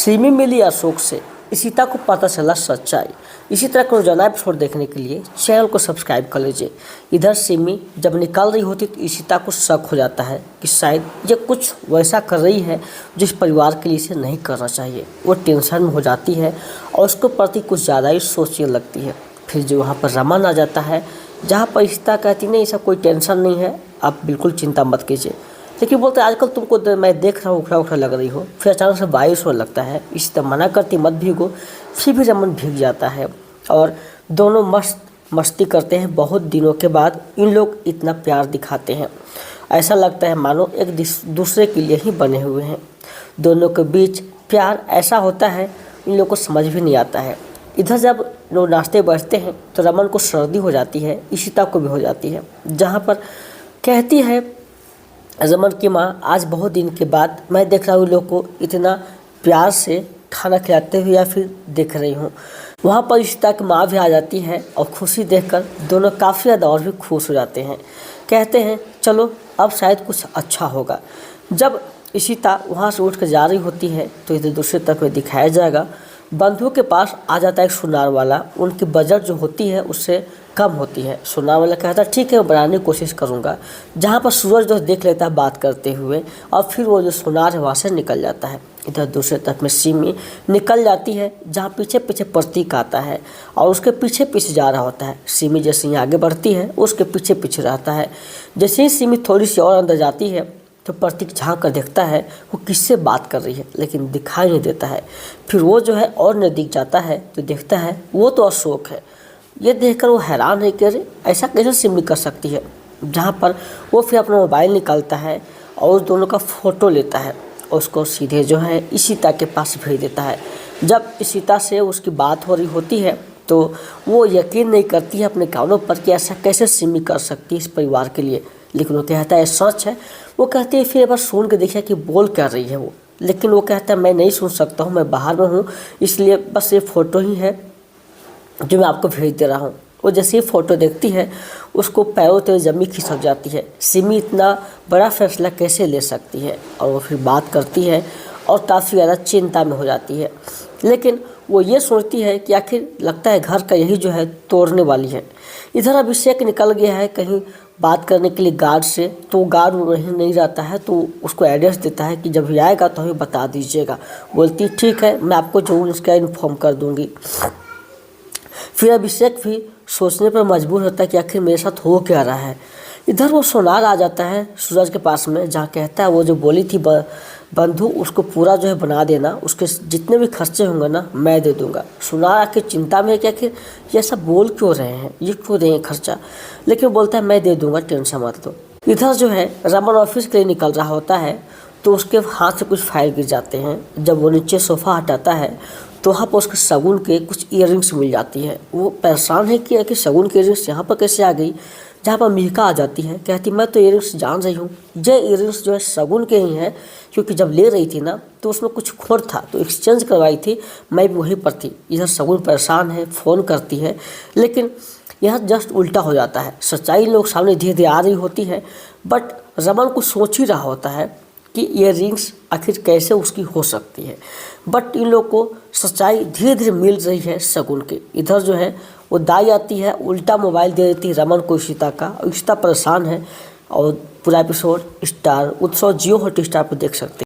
सिमी मिली अशोक से, इशिता को पता चला सच्चाई। इसी तरह का रोजाना एपिसोड देखने के लिए चैनल को सब्सक्राइब कर लीजिए। इधर सिमी जब निकल रही होती तो इशिता को शक हो जाता है कि शायद ये कुछ वैसा कर रही है जिस परिवार के लिए इसे नहीं करना चाहिए। वो टेंशन में हो जाती है और उसके प्रति कुछ ज़्यादा ही सोचने लगती है। फिर जो वहाँ पर रमन आ जाता है, जहाँ पर इशिता कहती नहीं ऐसा कोई टेंशन नहीं है, आप बिल्कुल चिंता मत कीजिए। लेकिन बोलते आजकल तुमको मैं देख रहा हूँ उखड़ा उखड़ा लग रही हो। फिर अचानक से बारिश होने लगता है, इशिता मना करती मत भीगो, फिर भी रमन भीग जाता है और दोनों मस्ती करते हैं। बहुत दिनों के बाद इन लोग इतना प्यार दिखाते हैं, ऐसा लगता है मानो एक दूसरे के लिए ही बने हुए हैं। दोनों के बीच प्यार ऐसा होता है इन लोगों को समझ भी नहीं आता है। इधर जब लोग नाश्ते बैठते हैं तो रमन को सर्दी हो जाती है, इशिता को भी हो जाती है। जहाँ पर कहती है रमन की माँ, आज बहुत दिन के बाद मैं देख रहा हूँ लोग को इतना प्यार से खाना खिलाते हुए या फिर देख रही हूँ। वहाँ पर इशिता की माँ भी आ जाती है और खुशी देखकर दोनों काफ़ी ज़्यादा और भी खुश हो जाते हैं। कहते हैं चलो अब शायद कुछ अच्छा होगा। जब इशिता वहाँ से उठ कर जा रही होती है तो इधर दूसरे तरफ में दिखाया जाएगा, बंधु के पास आ जाता है एक सुनार वाला। उनकी बजट जो होती है उससे कम होती है। सुनार वाला कहता है ठीक है मैं बनाने की कोशिश करूँगा। जहाँ पर सूरज जो देख लेता है बात करते हुए और फिर वो जो सुनार है वहाँ से निकल जाता है। इधर दूसरे तरफ में सिमी निकल जाती है, जहाँ पीछे पीछे प्रतीक आता है और उसके पीछे पीछे जा रहा होता है। सिमी जैसे ही आगे बढ़ती है उसके पीछे पीछे रहता है। जैसे ही सिमी थोड़ी सी और अंदर जाती है तो प्रतीक झाँक कर देखता है वो किससे बात कर रही है, लेकिन दिखाई नहीं देता है। फिर वो जो है और नज़दीक जाता है तो देखता है वो तो अशोक है। ये देखकर वो हैरान है कि अरे ऐसा कैसे सिमी कर सकती है। जहाँ पर वो फिर अपना मोबाइल निकालता है और उस दोनों का फ़ोटो लेता है और उसको सीधे जो है इशिता के पास भेज देता है। जब इशिता से उसकी बात हो रही होती है तो वो यकीन नहीं करती है अपने कानों पर कि ऐसा कैसे सिमी कर सकती है इस परिवार के लिए। लेकिन वो कहता है सच है। वो कहती है फिर एक बार सुन के देखिए कि बोल क्या रही है वो। लेकिन वो कहता है मैं नहीं सुन सकता हूँ, मैं बाहर में हूँ, इसलिए बस ये फ़ोटो ही है जो मैं आपको भेज दे रहा हूँ। वो जैसे ही फ़ोटो देखती है उसको पैरों तले जमी खिसक जाती है। सिमी इतना बड़ा फैसला कैसे ले सकती है, और वो फिर बात करती है और काफ़ी ज़्यादा चिंता में हो जाती है। लेकिन वो ये सोचती है कि आखिर लगता है घर का यही जो है तोड़ने वाली है। इधर अभिषेक निकल गया है कहीं बात करने के लिए गार्ड से, तो गार्ड वहीं नहीं रहता है तो उसको एड्रेस देता है कि जब भी आएगा तो हमें बता दीजिएगा। बोलती ठीक है मैं आपको जरूर इसका इन्फॉर्म कर दूँगी। फिर अभिषेक भी सोचने पर मजबूर होता है कि आखिर मेरे साथ हो क्या रहा है। इधर वो सोनार आ जाता है सूरज के पास में, जहाँ कहता है वो जो बोली थी बंधु उसको पूरा जो है बना देना, उसके जितने भी खर्चे होंगे ना मैं दे दूंगा। सोनार आखिर चिंता में है कि आखिर ये सब बोल क्यों रहे हैं, ये क्यों देंगे खर्चा। लेकिन बोलता है मैं दे दूंगा, टेंशन मत लो। इधर जो है रमन ऑफिस के लिए निकल रहा होता है तो उसके हाथ से कुछ फाइल गिर जाते हैं। जब वो नीचे सोफ़ा हटाता है तो वहाँ पर उसके शगुन के कुछ ईयरिंग्स मिल जाती है। वो परेशान है कि शगुन के ईयरिंग्स यहाँ पर कैसे आ गई। जहाँ पर मिहिका आ जाती है, कहती मैं तो ईयरिंग्स जान रही हूँ, ये ईयरिंग्स जो है शगुन के ही हैं, क्योंकि जब ले रही थी ना तो उसमें कुछ खोट था तो एक्सचेंज करवाई थी, मैं भी वहीं पर थी। इधर शगुन परेशान है, फ़ोन करती है, लेकिन यह जस्ट उल्टा हो जाता है। सच्चाई लोग सामने धीरे धीरे आ रही होती है, बट रमन को सोच ही रहा होता है कि ये रिंग्स आखिर कैसे उसकी हो सकती है। बट इन लोग को सच्चाई धीरे धीरे मिल रही है शगुन के। इधर जो है वो दाई आती है, उल्टा मोबाइल दे देती है रमन को इशिता का, और इशिता परेशान है। और पूरा एपिसोड स्टार उत्सव जियो हॉटस्टार पर देख सकते हैं।